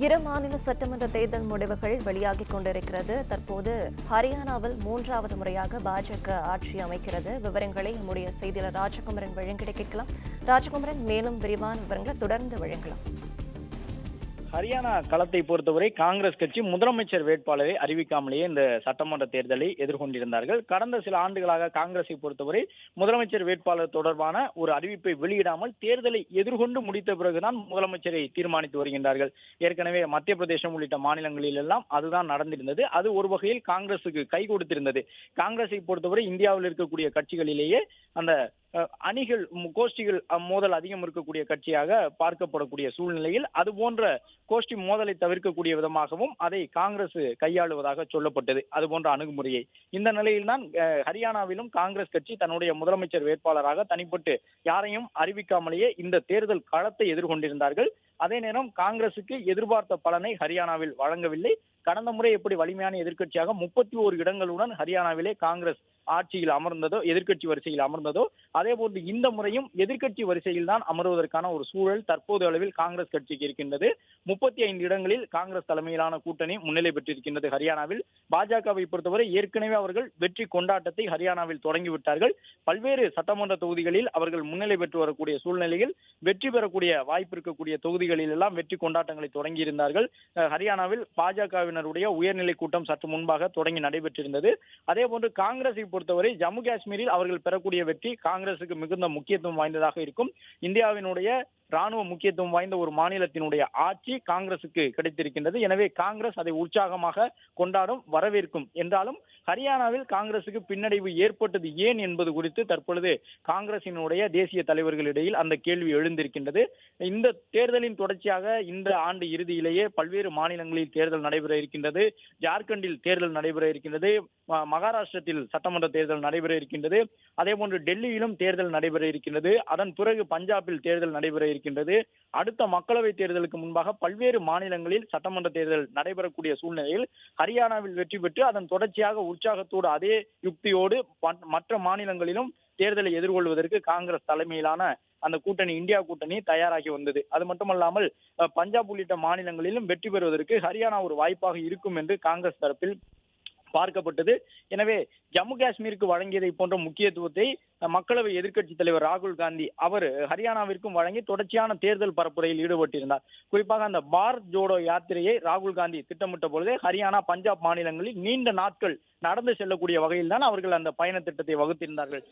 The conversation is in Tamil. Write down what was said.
இரு மாநில சட்டமன்ற தேர்தல் முடிவுகள் வெளியாகிக் கொண்டிருக்கிறது. தற்போது ஹரியானாவில் 3வது முறையாக பாஜக ஆட்சி அமைக்கிறது. விவரங்களை நம்முடைய செய்தியாளர் ராஜகுமரன் வழங்கிட கேட்கலாம். ராஜகுமரன், மேலும் விரிவான விவரங்களை தொடர்ந்து வழங்கலாம். ஹரியானா களத்தை பொறுத்தவரை காங்கிரஸ் கட்சி முதலமைச்சர் வேட்பாளரை அறிவிக்காமலேயே இந்த சட்டமன்ற தேர்தலை எதிர்கொண்டிருந்தார்கள். கடந்த சில ஆண்டுகளாக காங்கிரஸை பொறுத்தவரை முதலமைச்சர் வேட்பாளர் தொடர்பான ஒரு அறிவிப்பை வெளியிடாமல் தேர்தலை எதிர்கொண்டு முடித்த பிறகுதான் முதலமைச்சரை தீர்மானித்து வருகின்றார்கள். ஏற்கனவே மத்திய பிரதேசம் உள்ளிட்ட மாநிலங்களில் எல்லாம் அதுதான் நடந்திருந்தது. அது ஒரு வகையில் காங்கிரசுக்கு கை கொடுத்திருந்தது. காங்கிரஸை பொறுத்தவரை இந்தியாவில் இருக்கக்கூடிய கட்சிகளிலேயே அந்த அணிகள் கோஷ்டிகள் மோதல் அதிகம் இருக்கக்கூடிய கட்சியாக பார்க்கப்படக்கூடிய சூழ்நிலையில் அது போன்ற கோஷ்டி மோதலை தவிர்க்கக்கூடிய விதமாகவும் அதை காங்கிரஸ் கையாளுவதாக சொல்லப்பட்டது. அது போன்ற அணுகுமுறையை இந்த நிலையில்தான் ஹரியானாவிலும் காங்கிரஸ் கட்சி தன்னுடைய முதலமைச்சர் வேட்பாளராக தனிப்பட்டு யாரையும் அறிவிக்காமலேயே இந்த தேர்தல் களத்தை எதிர்கொண்டிருந்தார்கள். அதே நேரம் காங்கிரசுக்கு எதிர்பார்த்த பலனை ஹரியானாவில் வழங்கவில்லை. கடந்த முறை எப்படி வலிமையான எதிர்க்கட்சியாக 31 இடங்களுடன் ஹரியானாவிலே காங்கிரஸ் ஆட்சியில் அமர்ந்ததோ, எதிர்க்கட்சி வரிசையில் அமர்ந்ததோ, அதே போன்று இந்த முறையும் எதிர்க்கட்சி வரிசையில் தான் அமர்வதற்கான ஒரு சூழல் தற்போது அளவில் காங்கிரஸ் கட்சிக்கு இருக்கின்றது. 35 இடங்களில் காங்கிரஸ் தலைமையிலான கூட்டணி முன்னிலை பெற்றிருக்கின்றது. ஹரியானாவில் பாஜகவை பொறுத்தவரை ஏற்கனவே அவர்கள் வெற்றி கொண்டாட்டத்தை ஹரியானாவில் தொடங்கிவிட்டார்கள். பல்வேறு சட்டமன்ற தொகுதிகளில் அவர்கள் முன்னிலை பெற்று வரக்கூடிய சூழ்நிலையில் வெற்றி பெறக்கூடிய வாய்ப்பு இருக்கக்கூடிய தொகுதிகளில் எல்லாம் வெற்றி கொண்டாட்டங்களை தொடங்கி இருந்தார்கள். ஹரியானாவில் பாஜகவினருடைய உயர்நிலை கூட்டம் சற்று முன்பாக தொடங்கி நடைபெற்றிருந்தது. அதே போன்று காங்கிரஸை பொறுத்தவரை ஜம்மு காஷ்மீரில் அவர்கள் பெறக்கூடிய வெற்றி காங்கிரசுக்கு மிகுந்த முக்கியத்துவம் வாய்ந்ததாக இருக்கும். இந்தியாவினுடைய ராணுவ முக்கியத்துவம் வாய்ந்த ஒரு மாநிலத்தினுடைய ஆட்சி காங்கிரசுக்கு கிடைத்திருக்கின்றது. எனவே காங்கிரஸ் அதை உற்சாகமாக கொண்டாடும், வரவேற்கும். என்றாலும் ஹரியானாவில் காங்கிரசுக்கு பின்னடைவு ஏற்பட்டது ஏன் என்பது குறித்து தற்பொழுது காங்கிரசினுடைய தேசிய தலைவர்களிடையில் அந்த கேள்வி எழுந்திருக்கின்றது. இந்த தேர்தலின் தொடர்ச்சியாக இந்த ஆண்டு இறுதியிலேயே பல்வேறு மாநிலங்களில் தேர்தல் நடைபெற இருக்கின்றது. ஜார்க்கண்டில் தேர்தல் நடைபெற இருக்கின்றது. மகாராஷ்டிரத்தில் சட்டமன்ற தேர்தல் நடைபெற இருக்கின்றது. அதே போன்று டெல்லியிலும் தேர்தல் நடைபெற இருக்கின்றது. அதன் பிறகு பஞ்சாபில் தேர்தல் நடைபெற இருக்கின்றது. அடுத்த மக்களவை தேர்தலுக்கு முன்பாக பல்வேறு மாநிலங்களில் சட்டமன்ற தேர்தல் நடைபெறக்கூடிய சூழ்நிலையில் ஹரியானாவில் வெற்றி பெற்று அதன் தொடர்ச்சியாக உற்சாகத்தோடு அதே யுக்தியோடு மற்ற மாநிலங்களிலும் தேர்தலை எதிர்கொள்வதற்கு காங்கிரஸ் தலைமையிலான அந்த கூட்டணி, இந்தியா கூட்டணி தயாராகி வந்தது. அது மட்டுமல்லாமல் பஞ்சாப் உள்ளிட்ட மாநிலங்களிலும் வெற்றி பெறுவதற்கு ஹரியானா ஒரு வாய்ப்பாக இருக்கும் என்று காங்கிரஸ் தரப்பில் பார்க்கப்பட்டது. எனவே ஜம்மு காஷ்மீருக்கு வழங்கியதை போன்ற முக்கியத்துவத்தை மக்களவை எதிர்க்கட்சி தலைவர் ராகுல் காந்தி அவர் ஹரியானாவிற்கும் வழங்கி தொடர்ச்சியான தேர்தல் பரப்புரையில் ஈடுபட்டிருந்தார். குறிப்பாக அந்த பாரத் ஜோடோ யாத்திரையை ராகுல் காந்தி திட்டமிட்ட பொழுது ஹரியானா, பஞ்சாப் மாநிலங்களில் நீண்ட நாட்கள் நடந்து செல்லக்கூடிய வகையில் தான் அவர்கள் அந்த பயண திட்டத்தை வகுத்திருந்தார்கள்.